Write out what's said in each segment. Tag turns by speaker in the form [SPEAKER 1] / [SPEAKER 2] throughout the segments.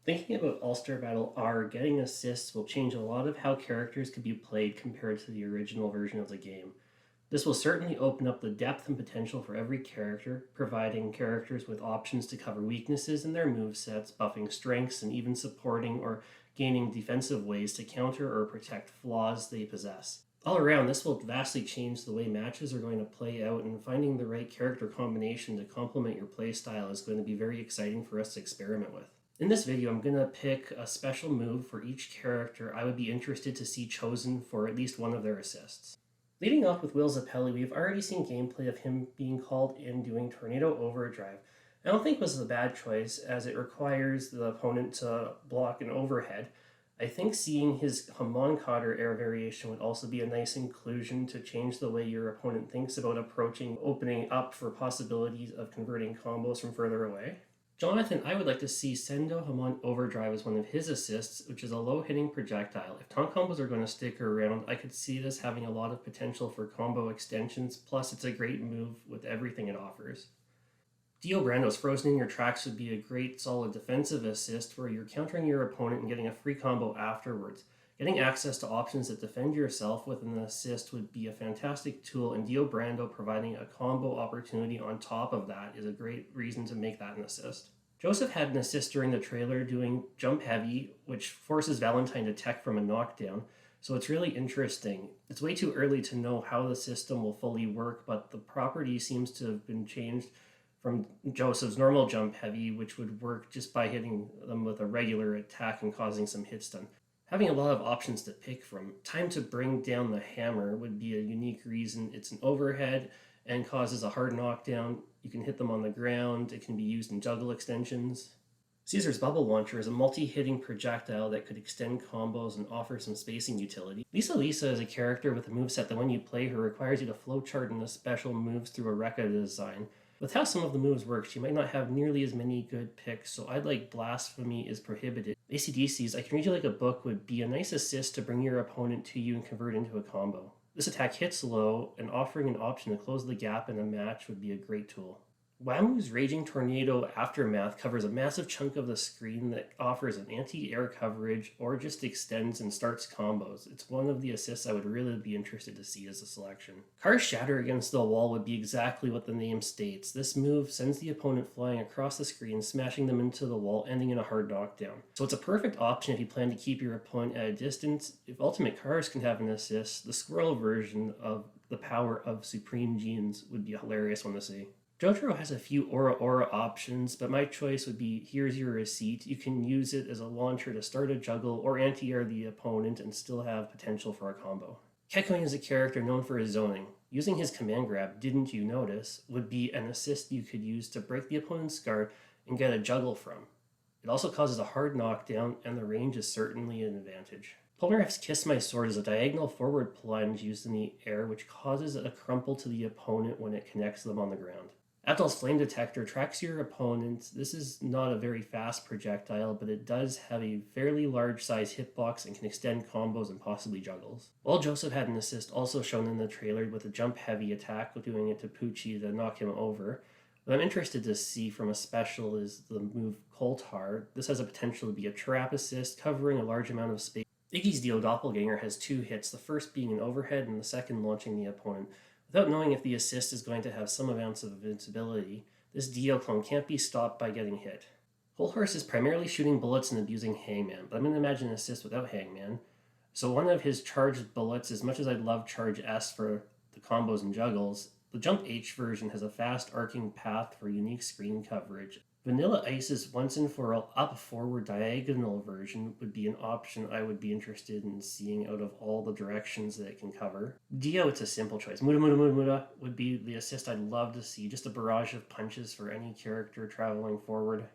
[SPEAKER 1] Thinking about All-Star Battle R, getting assists will change a lot of how characters could be played compared to the original version of the game. This will certainly open up the depth and potential for every character, providing characters with options to cover weaknesses in their movesets, buffing strengths, and even supporting or gaining defensive ways to counter or protect flaws they possess. All around, this will vastly change the way matches are going to play out, and finding the right character combination to complement your playstyle is going to be very exciting for us to experiment with. In this video, I'm going to pick a special move for each character I would be interested to see chosen for at least one of their assists. Leading off with Will Zappelli, we've already seen gameplay of him being called in doing Tornado Overdrive. I don't think this was a bad choice, as it requires the opponent to block an overhead. I think seeing his Homuncotter air variation would also be a nice inclusion to change the way your opponent thinks about approaching opening up for possibilities of converting combos from further away. Jonathan, I would like to see Sendo Hamon Overdrive as one of his assists, which is a low-hitting projectile. If taunt combos are going to stick around, I could see this having a lot of potential for combo extensions, plus it's a great move with everything it offers. Dio Brando's Frozen in Your Tracks would be a great solid defensive assist where you're countering your opponent and getting a free combo afterwards. Getting access to options that defend yourself with an assist would be a fantastic tool, and Dio Brando providing a combo opportunity on top of that is a great reason to make that an assist. Joseph had an assist during the trailer doing Jump Heavy, which forces Valentine to tech from a knockdown, so it's really interesting. It's way too early to know how the system will fully work, but the property seems to have been changed from Joseph's normal Jump Heavy, which would work just by hitting them with a regular attack and causing some hit stun. Having a lot of options to pick from, Time to Bring Down the Hammer would be a unique reason. It's an overhead and causes a hard knockdown. You can hit them on the ground. It can be used in juggle extensions. Caesar's Bubble Launcher is a multi-hitting projectile that could extend combos and offer some spacing utility. Lisa is a character with a moveset that when you play her requires you to flowchart into special moves through a Rekka design. With how some of the moves work, she might not have nearly as many good picks, so I'd like Blasphemy is Prohibited. ACDC's I Can Read You Like a Book would be a nice assist to bring your opponent to you and convert into a combo. This attack hits low, and offering an option to close the gap in a match would be a great tool. Wamu's Raging Tornado Aftermath covers a massive chunk of the screen that offers an anti-air coverage or just extends and starts combos. It's one of the assists I would really be interested to see as a selection. Cars Shatter Against the Wall would be exactly what the name states. This move sends the opponent flying across the screen, smashing them into the wall, ending in a hard knockdown. So it's a perfect option if you plan to keep your opponent at a distance. If Ultimate Cars can have an assist, the squirrel version of the power of Supreme Genes would be a hilarious one to see. JoJo has a few Aura options, but my choice would be here's your receipt. You can use it as a launcher to start a juggle or anti-air the opponent and still have potential for a combo. Kekkoin is a character known for his zoning. Using his command grab, Didn't You Notice, would be an assist you could use to break the opponent's guard and get a juggle from. It also causes a hard knockdown, and the range is certainly an advantage. Polnareff's Kiss My Sword is a diagonal forward plunge used in the air, which causes a crumple to the opponent when it connects them on the ground. Abdal's Flame Detector tracks your opponent. This is not a very fast projectile, but it does have a fairly large size hitbox and can extend combos and possibly juggles. While Joseph had an assist also shown in the trailer with a Jump Heavy attack doing it to Poochie to knock him over. What I'm interested to see from a special is the move Coltar. This has a potential to be a trap assist, covering a large amount of space. Iggy's Dio Doppelganger has two hits, the first being an overhead and the second launching the opponent. Without knowing if the assist is going to have some amounts of invincibility, this Dio clone can't be stopped by getting hit. Whole Horse is primarily shooting bullets and abusing Hangman, but I'm going to imagine an assist without Hangman. So one of his charged bullets, as much as I'd love Charge S for the combos and juggles, the Jump H version has a fast arcing path for unique screen coverage. Vanilla Ice's once and for all up forward diagonal version would be an option I would be interested in seeing out of all the directions that it can cover. Dio, it's a simple choice. Muda Muda Muda Muda would be the assist I'd love to see, just a barrage of punches for any character traveling forward.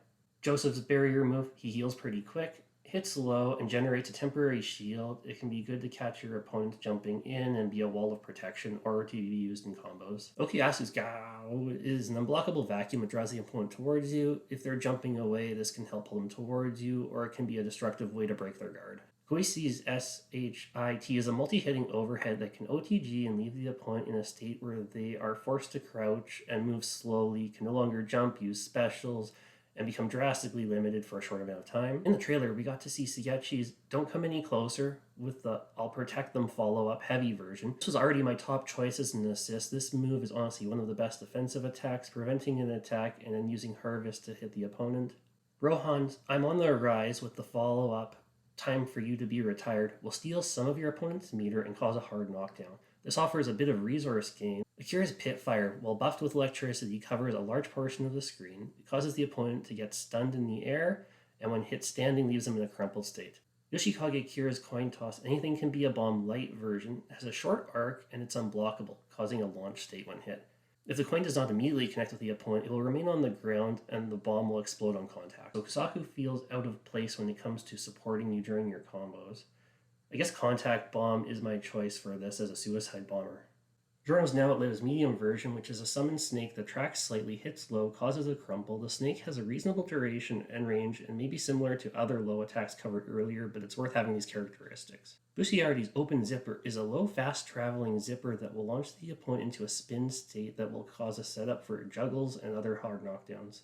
[SPEAKER 1] Joseph's barrier move, he heals pretty quick, hits low, and generates a temporary shield. It can be good to catch your opponent jumping in and be a wall of protection, or to be used in combos. Okuyasu's Gao is an unblockable vacuum that draws the opponent towards you. If they're jumping away, this can help pull them towards you, or it can be a destructive way to break their guard. Koisi's SHIT is a multi-hitting overhead that can OTG and leave the opponent in a state where they are forced to crouch and move slowly, can no longer jump, use specials, and become drastically limited for a short amount of time. In the trailer, we got to see Sugechi's "Don't Come Any Closer" with the "I'll Protect Them" follow-up heavy version. This was already my top choice as an assist. This move is honestly one of the best defensive attacks, preventing an attack and then using Harvest to hit the opponent. Rohan's "I'm on the Rise" with the follow-up "Time for You to Be Retired" will steal some of your opponent's meter and cause a hard knockdown. This offers a bit of resource gain. Akira's Pitfire, while buffed with electricity, covers a large portion of the screen. It causes the opponent to get stunned in the air, and when hit standing, leaves them in a crumpled state. Yoshikage Kira's Coin Toss, Anything Can Be a Bomb light version, has a short arc and it's unblockable, causing a launch state when hit. If the coin does not immediately connect with the opponent, it will remain on the ground and the bomb will explode on contact. So Kusaku feels out of place when it comes to supporting you during your combos. I guess Contact Bomb is my choice for this as a suicide bomber. Giorno's Now Outlive's medium version, which is a summoned snake that tracks slightly, hits low, causes a crumple. The snake has a reasonable duration and range and may be similar to other low attacks covered earlier, but it's worth having these characteristics. Busiardi's Open Zipper is a low, fast-traveling zipper that will launch the opponent into a spin state that will cause a setup for juggles and other hard knockdowns.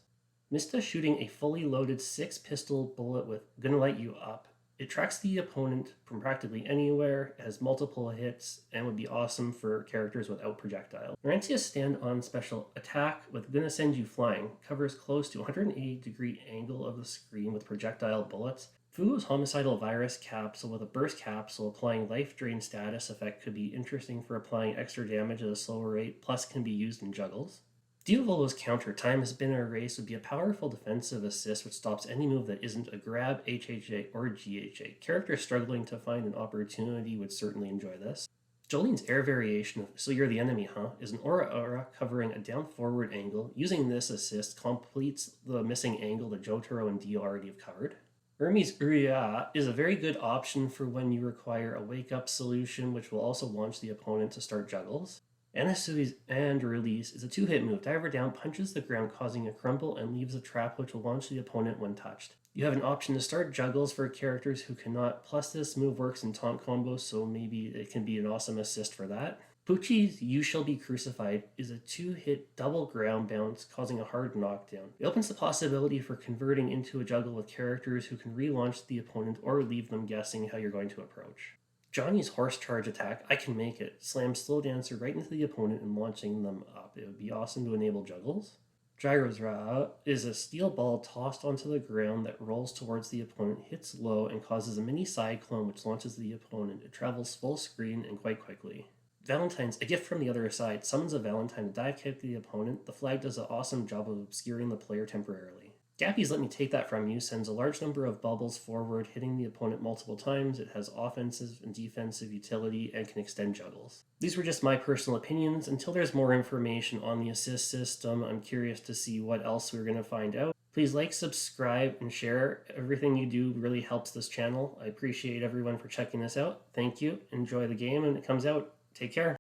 [SPEAKER 1] Mista shooting a fully loaded 6-pistol bullet with Gonna Light You Up. It tracks the opponent from practically anywhere, has multiple hits, and would be awesome for characters without projectile. Laurentia's stand-on special attack with Gonna Send You Flying covers close to 180-degree angle of the screen with projectile bullets. Fugo's Homicidal Virus Capsule with a burst capsule applying life drain status effect could be interesting for applying extra damage at a slower rate, plus can be used in juggles. Diavolo's counter Time Has Been Erased would be a powerful defensive assist which stops any move that isn't a grab, HHA, or GHA. Characters struggling to find an opportunity would certainly enjoy this. Jolene's Air variation of So You're the Enemy, Huh? Is an aura covering a down-forward angle. Using this assist completes the missing angle that Jotaro and Dio already have covered. Urmi's Uria is a very good option for when you require a wake-up solution, which will also launch the opponent to start juggles. Anasui's And Release is a 2-hit move. Diver down, punches the ground, causing a crumple, and leaves a trap which will launch the opponent when touched. You have an option to start juggles for characters who cannot, plus this move works in taunt combos, so maybe it can be an awesome assist for that. Pucci's You Shall Be Crucified is a 2-hit double ground bounce, causing a hard knockdown. It opens the possibility for converting into a juggle with characters who can relaunch the opponent or leave them guessing how you're going to approach. Johnny's Horse Charge attack, I Can Make It, slams Slow Dancer right into the opponent and launching them up. It would be awesome to enable juggles. Gyro's Ra is a steel ball tossed onto the ground that rolls towards the opponent, hits low, and causes a mini cyclone which launches the opponent. It travels full screen and quite quickly. Valentine's, A Gift from the Other Side, summons a Valentine to dive kick the opponent. The flag does an awesome job of obscuring the player temporarily. Gappy's Let Me Take That From You sends a large number of bubbles forward, hitting the opponent multiple times. It has offensive and defensive utility and can extend juggles. These were just my personal opinions. Until there's more information on the assist system, I'm curious to see what else we're going to find out. Please like, subscribe, and share. Everything you do really helps this channel. I appreciate everyone for checking this out. Thank you. Enjoy the game when it comes out. Take care.